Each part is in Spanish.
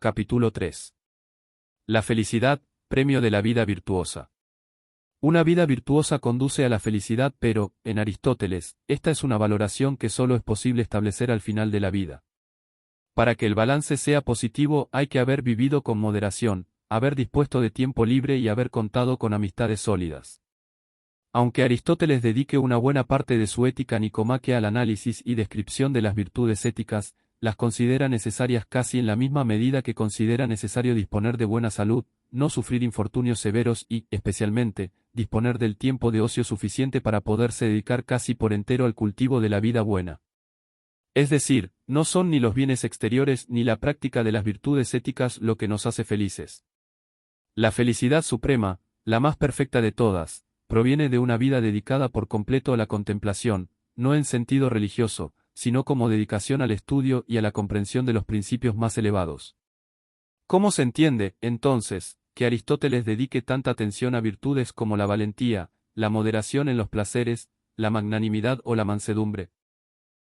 Capítulo 3. La felicidad, premio de la vida virtuosa. Una vida virtuosa conduce a la felicidad, pero, en Aristóteles, esta es una valoración que solo es posible establecer al final de la vida. Para que el balance sea positivo hay que haber vivido con moderación, haber dispuesto de tiempo libre y haber contado con amistades sólidas. Aunque Aristóteles dedique una buena parte de su Ética Nicomaquea al análisis y descripción de las virtudes éticas, las considera necesarias casi en la misma medida que considera necesario disponer de buena salud, no sufrir infortunios severos y, especialmente, disponer del tiempo de ocio suficiente para poderse dedicar casi por entero al cultivo de la vida buena. Es decir, no son ni los bienes exteriores ni la práctica de las virtudes éticas lo que nos hace felices. La felicidad suprema, la más perfecta de todas, proviene de una vida dedicada por completo a la contemplación, no en sentido religioso, sino como dedicación al estudio y a la comprensión de los principios más elevados. ¿Cómo se entiende, entonces, que Aristóteles dedique tanta atención a virtudes como la valentía, la moderación en los placeres, la magnanimidad o la mansedumbre?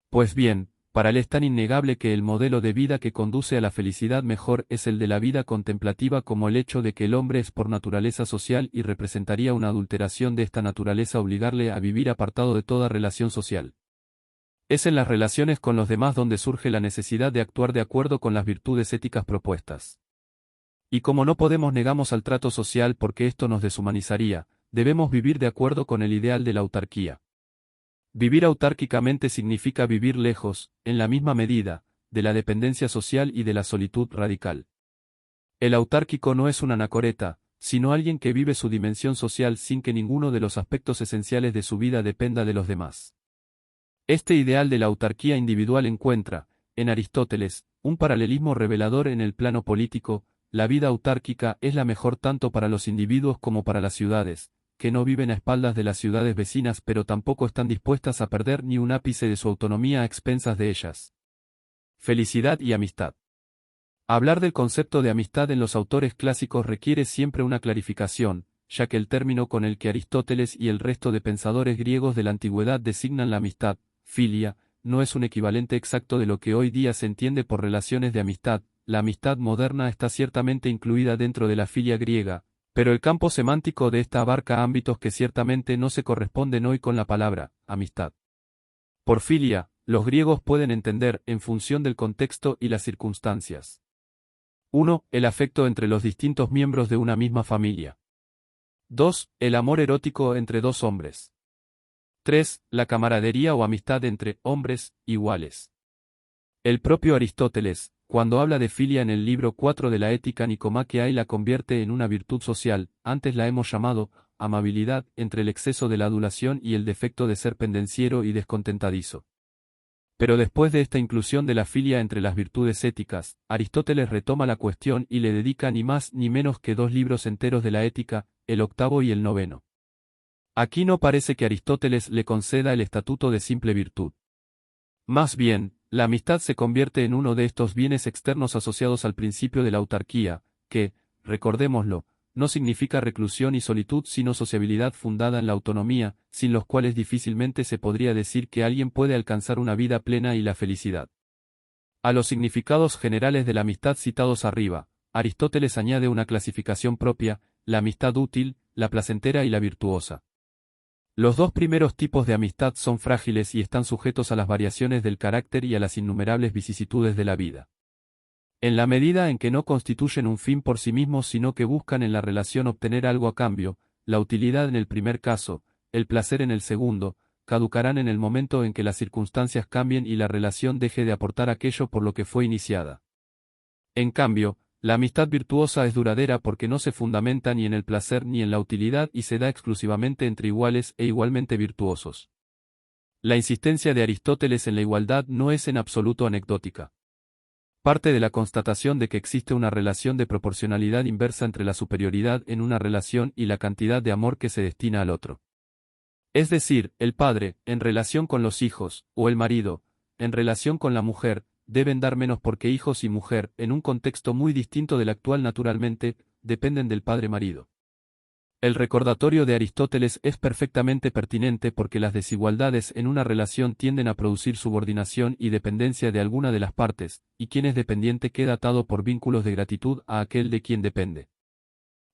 Pues bien, para él es tan innegable que el modelo de vida que conduce a la felicidad mejor es el de la vida contemplativa, como el hecho de que el hombre es por naturaleza social y representaría una adulteración de esta naturaleza obligarle a vivir apartado de toda relación social. Es en las relaciones con los demás donde surge la necesidad de actuar de acuerdo con las virtudes éticas propuestas. Y como no podemos negamos al trato social porque esto nos deshumanizaría, debemos vivir de acuerdo con el ideal de la autarquía. Vivir autárquicamente significa vivir lejos, en la misma medida, de la dependencia social y de la solitud radical. El autárquico no es un anacoreta, sino alguien que vive su dimensión social sin que ninguno de los aspectos esenciales de su vida dependa de los demás. Este ideal de la autarquía individual encuentra, en Aristóteles, un paralelismo revelador en el plano político. La vida autárquica es la mejor tanto para los individuos como para las ciudades, que no viven a espaldas de las ciudades vecinas pero tampoco están dispuestas a perder ni un ápice de su autonomía a expensas de ellas. Felicidad y amistad. Hablar del concepto de amistad en los autores clásicos requiere siempre una clarificación, ya que el término con el que Aristóteles y el resto de pensadores griegos de la antigüedad designan la amistad, filia, no es un equivalente exacto de lo que hoy día se entiende por relaciones de amistad. La amistad moderna está ciertamente incluida dentro de la filia griega, pero el campo semántico de esta abarca ámbitos que ciertamente no se corresponden hoy con la palabra amistad. Por filia, los griegos pueden entender en función del contexto y las circunstancias. 1. El afecto entre los distintos miembros de una misma familia. 2. El amor erótico entre dos hombres. 3. La camaradería o amistad entre hombres iguales. El propio Aristóteles, cuando habla de filia en el libro 4 de la Ética Nicomaquea y la convierte en una virtud social, antes la hemos llamado amabilidad, entre el exceso de la adulación y el defecto de ser pendenciero y descontentadizo. Pero después de esta inclusión de la filia entre las virtudes éticas, Aristóteles retoma la cuestión y le dedica ni más ni menos que 2 libros enteros de la Ética, el 8º y el 9º. Aquí no parece que Aristóteles le conceda el estatuto de simple virtud. Más bien, la amistad se convierte en uno de estos bienes externos asociados al principio de la autarquía, que, recordémoslo, no significa reclusión y solitud sino sociabilidad fundada en la autonomía, sin los cuales difícilmente se podría decir que alguien puede alcanzar una vida plena y la felicidad. A los significados generales de la amistad citados arriba, Aristóteles añade una clasificación propia, la amistad útil, la placentera y la virtuosa. Los 2 primeros tipos de amistad son frágiles y están sujetos a las variaciones del carácter y a las innumerables vicisitudes de la vida. En la medida en que no constituyen un fin por sí mismos sino que buscan en la relación obtener algo a cambio, la utilidad en el primer caso, el placer en el segundo, caducarán en el momento en que las circunstancias cambien y la relación deje de aportar aquello por lo que fue iniciada. En cambio, la amistad virtuosa es duradera porque no se fundamenta ni en el placer ni en la utilidad y se da exclusivamente entre iguales e igualmente virtuosos. La insistencia de Aristóteles en la igualdad no es en absoluto anecdótica. Parte de la constatación de que existe una relación de proporcionalidad inversa entre la superioridad en una relación y la cantidad de amor que se destina al otro. Es decir, el padre, en relación con los hijos, o el marido, en relación con la mujer, deben dar menos porque hijos y mujer, en un contexto muy distinto del actual naturalmente, dependen del padre-marido. El recordatorio de Aristóteles es perfectamente pertinente porque las desigualdades en una relación tienden a producir subordinación y dependencia de alguna de las partes, y quien es dependiente queda atado por vínculos de gratitud a aquel de quien depende.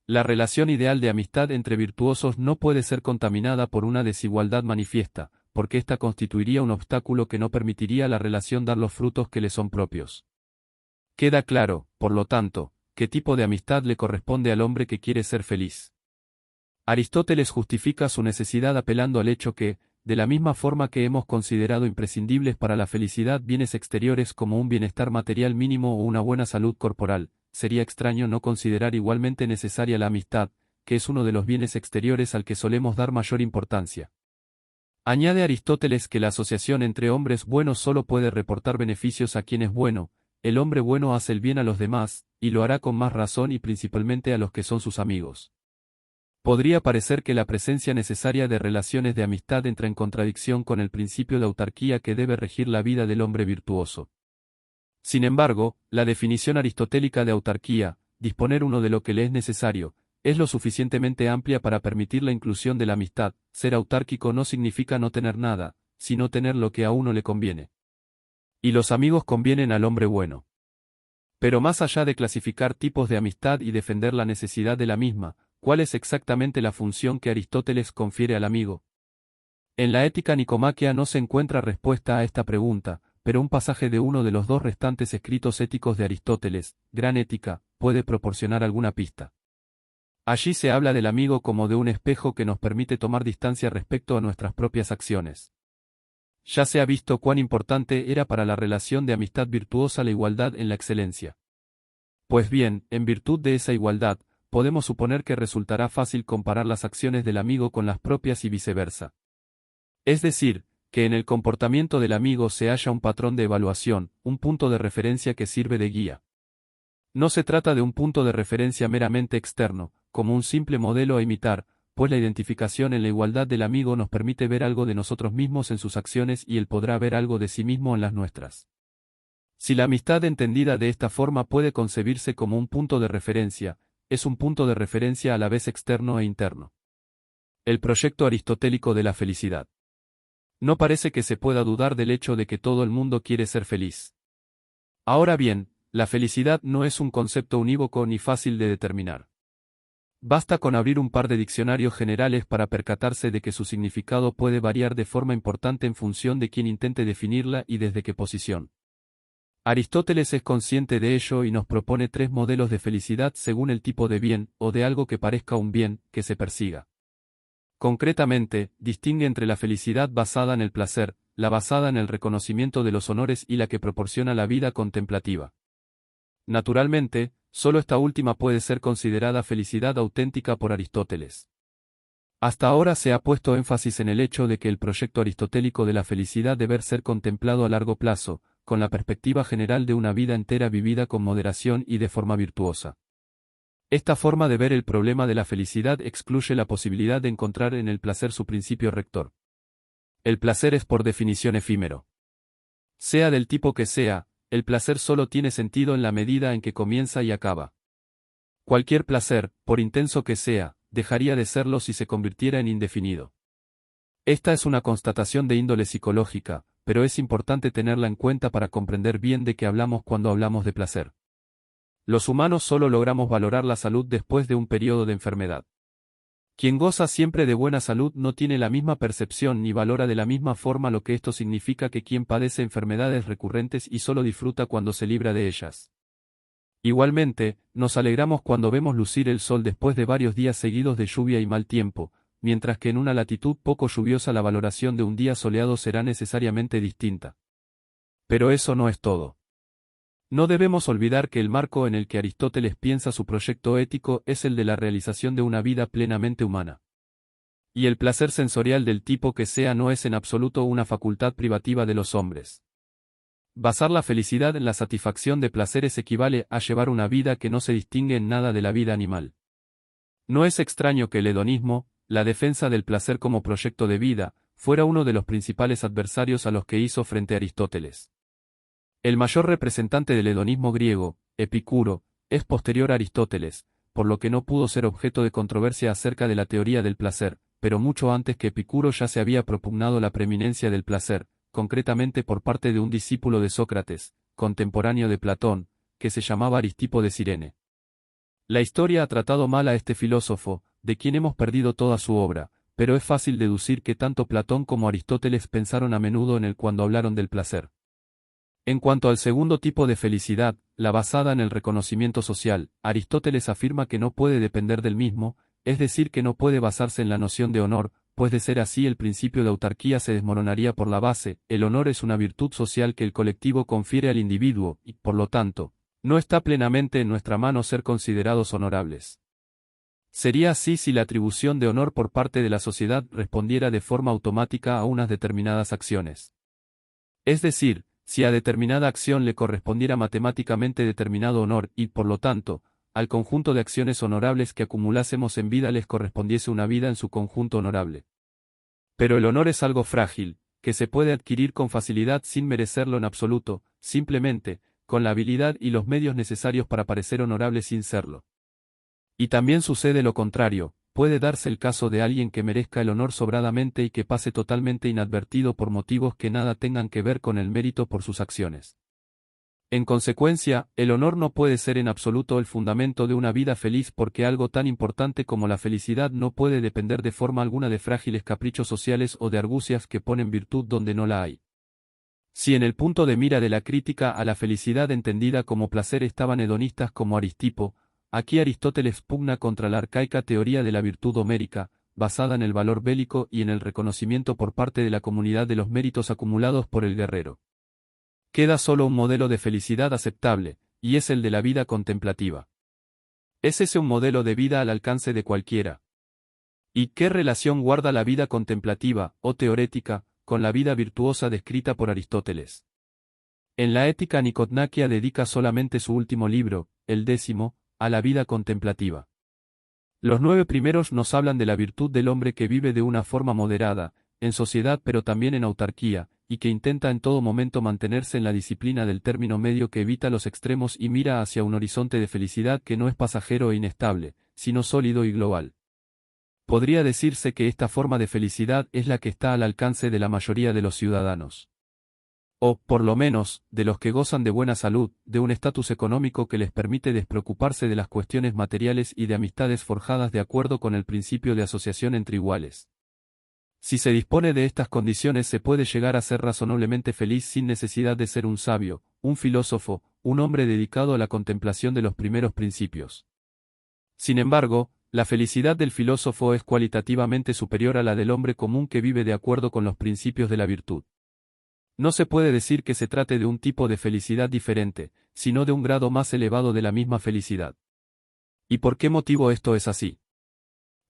La relación ideal de amistad entre virtuosos no puede ser contaminada por una desigualdad manifiesta, porque ésta constituiría un obstáculo que no permitiría a la relación dar los frutos que le son propios. Queda claro, por lo tanto, qué tipo de amistad le corresponde al hombre que quiere ser feliz. Aristóteles justifica su necesidad apelando al hecho que, de la misma forma que hemos considerado imprescindibles para la felicidad bienes exteriores como un bienestar material mínimo o una buena salud corporal, sería extraño no considerar igualmente necesaria la amistad, que es uno de los bienes exteriores al que solemos dar mayor importancia. Añade Aristóteles que la asociación entre hombres buenos solo puede reportar beneficios a quien es bueno, el hombre bueno hace el bien a los demás, y lo hará con más razón y principalmente a los que son sus amigos. Podría parecer que la presencia necesaria de relaciones de amistad entra en contradicción con el principio de autarquía que debe regir la vida del hombre virtuoso. Sin embargo, la definición aristotélica de autarquía, disponer uno de lo que le es necesario, es lo suficientemente amplia para permitir la inclusión de la amistad. Ser autárquico no significa no tener nada, sino tener lo que a uno le conviene. Y los amigos convienen al hombre bueno. Pero más allá de clasificar tipos de amistad y defender la necesidad de la misma, ¿cuál es exactamente la función que Aristóteles confiere al amigo? En la Ética Nicomaquea no se encuentra respuesta a esta pregunta, pero un pasaje de uno de los dos restantes escritos éticos de Aristóteles, Gran Ética, puede proporcionar alguna pista. Allí se habla del amigo como de un espejo que nos permite tomar distancia respecto a nuestras propias acciones. Ya se ha visto cuán importante era para la relación de amistad virtuosa la igualdad en la excelencia. Pues bien, en virtud de esa igualdad, podemos suponer que resultará fácil comparar las acciones del amigo con las propias y viceversa. Es decir, que en el comportamiento del amigo se halla un patrón de evaluación, un punto de referencia que sirve de guía. No se trata de un punto de referencia meramente externo, como un simple modelo a imitar, pues la identificación en la igualdad del amigo nos permite ver algo de nosotros mismos en sus acciones y él podrá ver algo de sí mismo en las nuestras. Si la amistad entendida de esta forma puede concebirse como un punto de referencia, es un punto de referencia a la vez externo e interno. El proyecto aristotélico de la felicidad. No parece que se pueda dudar del hecho de que todo el mundo quiere ser feliz. Ahora bien, la felicidad no es un concepto unívoco ni fácil de determinar. Basta con abrir un par de diccionarios generales para percatarse de que su significado puede variar de forma importante en función de quien intente definirla y desde qué posición. Aristóteles es consciente de ello y nos propone tres modelos de felicidad según el tipo de bien, o de algo que parezca un bien, que se persiga. Concretamente, distingue entre la felicidad basada en el placer, la basada en el reconocimiento de los honores y la que proporciona la vida contemplativa. Naturalmente, solo esta última puede ser considerada felicidad auténtica por Aristóteles. Hasta ahora se ha puesto énfasis en el hecho de que el proyecto aristotélico de la felicidad debe ser contemplado a largo plazo, con la perspectiva general de una vida entera vivida con moderación y de forma virtuosa. Esta forma de ver el problema de la felicidad excluye la posibilidad de encontrar en el placer su principio rector. El placer es por definición efímero. Sea del tipo que sea, el placer solo tiene sentido en la medida en que comienza y acaba. Cualquier placer, por intenso que sea, dejaría de serlo si se convirtiera en indefinido. Esta es una constatación de índole psicológica, pero es importante tenerla en cuenta para comprender bien de qué hablamos cuando hablamos de placer. Los humanos solo logramos valorar la salud después de un periodo de enfermedad. Quien goza siempre de buena salud no tiene la misma percepción ni valora de la misma forma lo que esto significa que quien padece enfermedades recurrentes y solo disfruta cuando se libra de ellas. Igualmente, nos alegramos cuando vemos lucir el sol después de varios días seguidos de lluvia y mal tiempo, mientras que en una latitud poco lluviosa la valoración de un día soleado será necesariamente distinta. Pero eso no es todo. No debemos olvidar que el marco en el que Aristóteles piensa su proyecto ético es el de la realización de una vida plenamente humana. Y el placer sensorial del tipo que sea no es en absoluto una facultad privativa de los hombres. Basar la felicidad en la satisfacción de placeres equivale a llevar una vida que no se distingue en nada de la vida animal. No es extraño que el hedonismo, la defensa del placer como proyecto de vida, fuera uno de los principales adversarios a los que hizo frente Aristóteles. El mayor representante del hedonismo griego, Epicuro, es posterior a Aristóteles, por lo que no pudo ser objeto de controversia acerca de la teoría del placer, pero mucho antes que Epicuro ya se había propugnado la preeminencia del placer, concretamente por parte de un discípulo de Sócrates, contemporáneo de Platón, que se llamaba Aristipo de Cirene. La historia ha tratado mal a este filósofo, de quien hemos perdido toda su obra, pero es fácil deducir que tanto Platón como Aristóteles pensaron a menudo en él cuando hablaron del placer. En cuanto al segundo tipo de felicidad, la basada en el reconocimiento social, Aristóteles afirma que no puede depender del mismo, es decir que no puede basarse en la noción de honor, pues de ser así el principio de autarquía se desmoronaría por la base. El honor es una virtud social que el colectivo confiere al individuo, y, por lo tanto, no está plenamente en nuestra mano ser considerados honorables. Sería así si la atribución de honor por parte de la sociedad respondiera de forma automática a unas determinadas acciones. Es decir, si a determinada acción le correspondiera matemáticamente determinado honor y, por lo tanto, al conjunto de acciones honorables que acumulásemos en vida les correspondiese una vida en su conjunto honorable. Pero el honor es algo frágil, que se puede adquirir con facilidad sin merecerlo en absoluto, simplemente, con la habilidad y los medios necesarios para parecer honorable sin serlo. Y también sucede lo contrario, puede darse el caso de alguien que merezca el honor sobradamente y que pase totalmente inadvertido por motivos que nada tengan que ver con el mérito por sus acciones. En consecuencia, el honor no puede ser en absoluto el fundamento de una vida feliz porque algo tan importante como la felicidad no puede depender de forma alguna de frágiles caprichos sociales o de argucias que ponen virtud donde no la hay. Si en el punto de mira de la crítica a la felicidad entendida como placer estaban hedonistas como Aristipo, aquí Aristóteles pugna contra la arcaica teoría de la virtud homérica, basada en el valor bélico y en el reconocimiento por parte de la comunidad de los méritos acumulados por el guerrero. Queda solo un modelo de felicidad aceptable, y es el de la vida contemplativa. ¿Es ese un modelo de vida al alcance de cualquiera? ¿Y qué relación guarda la vida contemplativa, o teorética, con la vida virtuosa descrita por Aristóteles? En la Ética Nicotnaquia dedica solamente su último libro, el 10º, a la vida contemplativa. Los 9 primeros nos hablan de la virtud del hombre que vive de una forma moderada, en sociedad pero también en autarquía, y que intenta en todo momento mantenerse en la disciplina del término medio que evita los extremos y mira hacia un horizonte de felicidad que no es pasajero e inestable, sino sólido y global. Podría decirse que esta forma de felicidad es la que está al alcance de la mayoría de los ciudadanos. O, por lo menos, de los que gozan de buena salud, de un estatus económico que les permite despreocuparse de las cuestiones materiales y de amistades forjadas de acuerdo con el principio de asociación entre iguales. Si se dispone de estas condiciones se puede llegar a ser razonablemente feliz sin necesidad de ser un sabio, un filósofo, un hombre dedicado a la contemplación de los primeros principios. Sin embargo, la felicidad del filósofo es cualitativamente superior a la del hombre común que vive de acuerdo con los principios de la virtud. No se puede decir que se trate de un tipo de felicidad diferente, sino de un grado más elevado de la misma felicidad. ¿Y por qué motivo esto es así?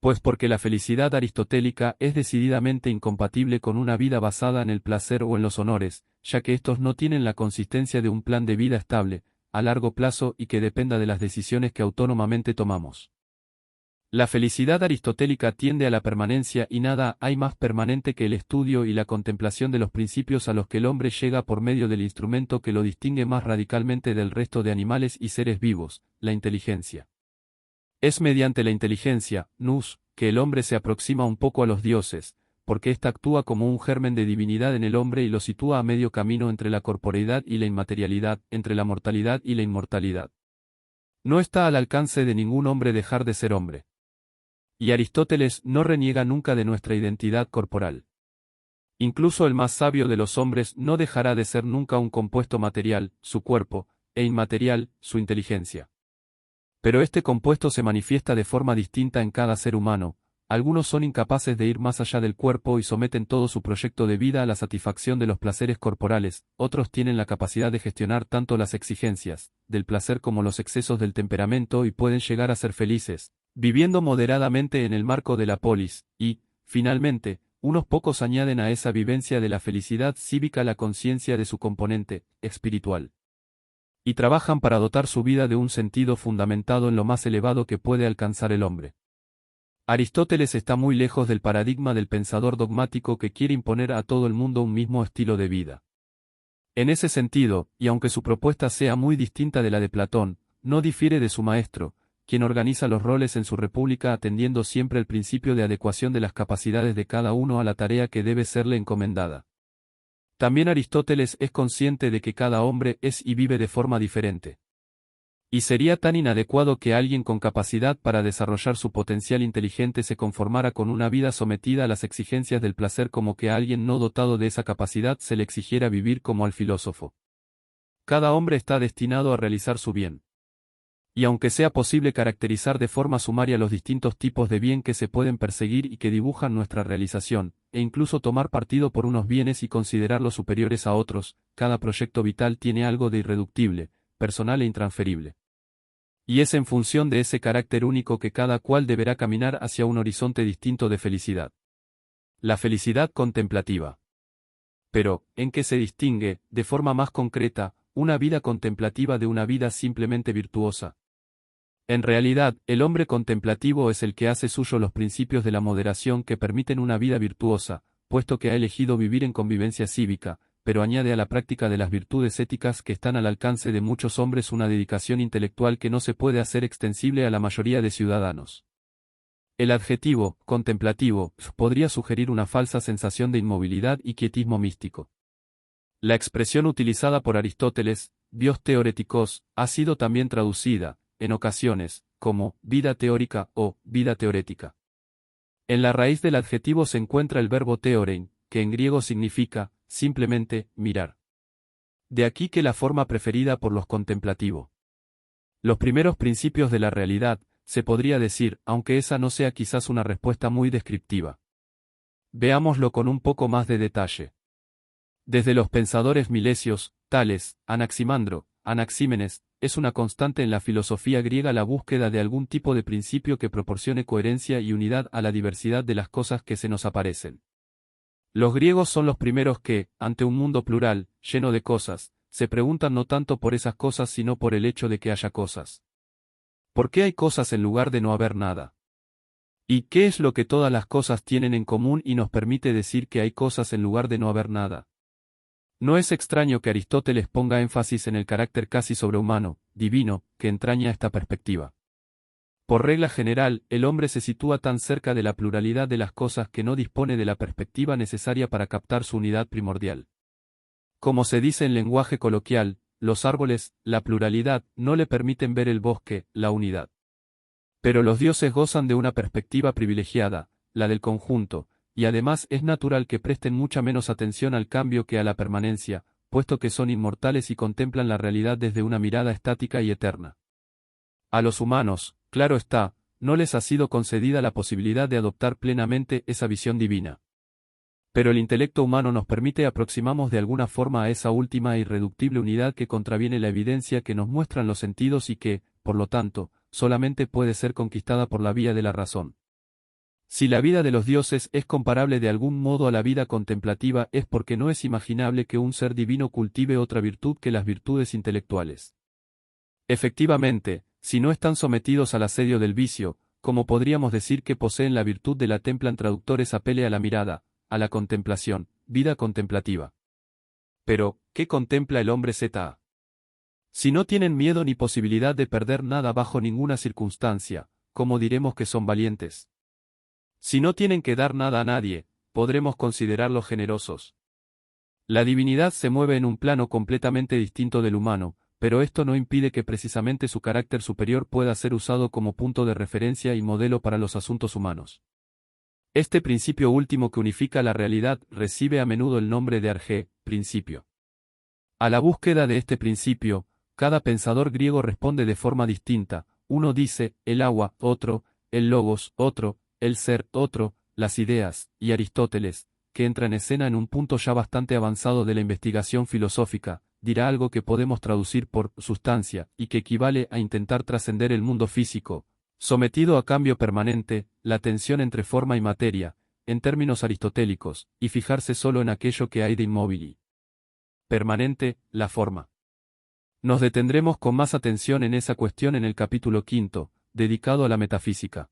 Pues porque la felicidad aristotélica es decididamente incompatible con una vida basada en el placer o en los honores, ya que estos no tienen la consistencia de un plan de vida estable, a largo plazo y que dependa de las decisiones que autónomamente tomamos. La felicidad aristotélica tiende a la permanencia y nada hay más permanente que el estudio y la contemplación de los principios a los que el hombre llega por medio del instrumento que lo distingue más radicalmente del resto de animales y seres vivos, la inteligencia. Es mediante la inteligencia, nous, que el hombre se aproxima un poco a los dioses, porque ésta actúa como un germen de divinidad en el hombre y lo sitúa a medio camino entre la corporeidad y la inmaterialidad, entre la mortalidad y la inmortalidad. No está al alcance de ningún hombre dejar de ser hombre. Y Aristóteles no reniega nunca de nuestra identidad corporal. Incluso el más sabio de los hombres no dejará de ser nunca un compuesto material, su cuerpo, e inmaterial, su inteligencia. Pero este compuesto se manifiesta de forma distinta en cada ser humano. Algunos son incapaces de ir más allá del cuerpo y someten todo su proyecto de vida a la satisfacción de los placeres corporales, otros tienen la capacidad de gestionar tanto las exigencias del placer como los excesos del temperamento y pueden llegar a ser felices, viviendo moderadamente en el marco de la polis, y, finalmente, unos pocos añaden a esa vivencia de la felicidad cívica la conciencia de su componente espiritual. Y trabajan para dotar su vida de un sentido fundamentado en lo más elevado que puede alcanzar el hombre. Aristóteles está muy lejos del paradigma del pensador dogmático que quiere imponer a todo el mundo un mismo estilo de vida. En ese sentido, y aunque su propuesta sea muy distinta de la de Platón, no difiere de su maestro, quien organiza los roles en su república atendiendo siempre el principio de adecuación de las capacidades de cada uno a la tarea que debe serle encomendada. También Aristóteles es consciente de que cada hombre es y vive de forma diferente. Y sería tan inadecuado que alguien con capacidad para desarrollar su potencial inteligente se conformara con una vida sometida a las exigencias del placer como que a alguien no dotado de esa capacidad se le exigiera vivir como al filósofo. Cada hombre está destinado a realizar su bien. Y aunque sea posible caracterizar de forma sumaria los distintos tipos de bien que se pueden perseguir y que dibujan nuestra realización, e incluso tomar partido por unos bienes y considerarlos superiores a otros, cada proyecto vital tiene algo de irreductible, personal e intransferible. Y es en función de ese carácter único que cada cual deberá caminar hacia un horizonte distinto de felicidad. La felicidad contemplativa. Pero, ¿en qué se distingue, de forma más concreta, una vida contemplativa de una vida simplemente virtuosa? En realidad, el hombre contemplativo es el que hace suyo los principios de la moderación que permiten una vida virtuosa, puesto que ha elegido vivir en convivencia cívica, pero añade a la práctica de las virtudes éticas que están al alcance de muchos hombres una dedicación intelectual que no se puede hacer extensible a la mayoría de ciudadanos. El adjetivo, contemplativo, podría sugerir una falsa sensación de inmovilidad y quietismo místico. La expresión utilizada por Aristóteles, bios teoretikos, ha sido también traducida, en ocasiones, como vida teórica o vida teorética. En la raíz del adjetivo se encuentra el verbo theorein, que en griego significa, simplemente, mirar. De aquí que la forma preferida por los contemplativos. Los primeros principios de la realidad, se podría decir, aunque esa no sea quizás una respuesta muy descriptiva. Veámoslo con un poco más de detalle. Desde los pensadores milesios, Tales, Anaximandro, Anaxímenes, es una constante en la filosofía griega la búsqueda de algún tipo de principio que proporcione coherencia y unidad a la diversidad de las cosas que se nos aparecen. Los griegos son los primeros que, ante un mundo plural, lleno de cosas, se preguntan no tanto por esas cosas sino por el hecho de que haya cosas. ¿Por qué hay cosas en lugar de no haber nada? ¿Y qué es lo que todas las cosas tienen en común y nos permite decir que hay cosas en lugar de no haber nada? No es extraño que Aristóteles ponga énfasis en el carácter casi sobrehumano, divino, que entraña esta perspectiva. Por regla general, el hombre se sitúa tan cerca de la pluralidad de las cosas que no dispone de la perspectiva necesaria para captar su unidad primordial. Como se dice en lenguaje coloquial, los árboles, la pluralidad, no le permiten ver el bosque, la unidad. Pero los dioses gozan de una perspectiva privilegiada, la del conjunto, y además es natural que presten mucha menos atención al cambio que a la permanencia, puesto que son inmortales y contemplan la realidad desde una mirada estática y eterna. A los humanos, claro está, no les ha sido concedida la posibilidad de adoptar plenamente esa visión divina. Pero el intelecto humano nos permite aproximarnos de alguna forma a esa última e irreductible unidad que contraviene la evidencia que nos muestran los sentidos y que, por lo tanto, solamente puede ser conquistada por la vía de la razón. Si la vida de los dioses es comparable de algún modo a la vida contemplativa es porque no es imaginable que un ser divino cultive otra virtud que las virtudes intelectuales. Efectivamente, si no están sometidos al asedio del vicio, ¿cómo podríamos decir que poseen la virtud de la templan traductores apele a la mirada, a la contemplación, vida contemplativa? Pero, ¿qué contempla el hombre ZA? Si no tienen miedo ni posibilidad de perder nada bajo ninguna circunstancia, ¿cómo diremos que son valientes? Si no tienen que dar nada a nadie, podremos considerarlos generosos. La divinidad se mueve en un plano completamente distinto del humano, pero esto no impide que precisamente su carácter superior pueda ser usado como punto de referencia y modelo para los asuntos humanos. Este principio último que unifica la realidad recibe a menudo el nombre de arjé, principio. A la búsqueda de este principio, cada pensador griego responde de forma distinta. Uno dice, el agua, otro, el logos, otro, el ser, otro, las ideas, y Aristóteles, que entra en escena en un punto ya bastante avanzado de la investigación filosófica, dirá algo que podemos traducir por sustancia, y que equivale a intentar trascender el mundo físico, sometido a cambio permanente, la tensión entre forma y materia, en términos aristotélicos, y fijarse solo en aquello que hay de inmóvil y permanente, la forma. Nos detendremos con más atención en esa cuestión en el capítulo 5, dedicado a la metafísica.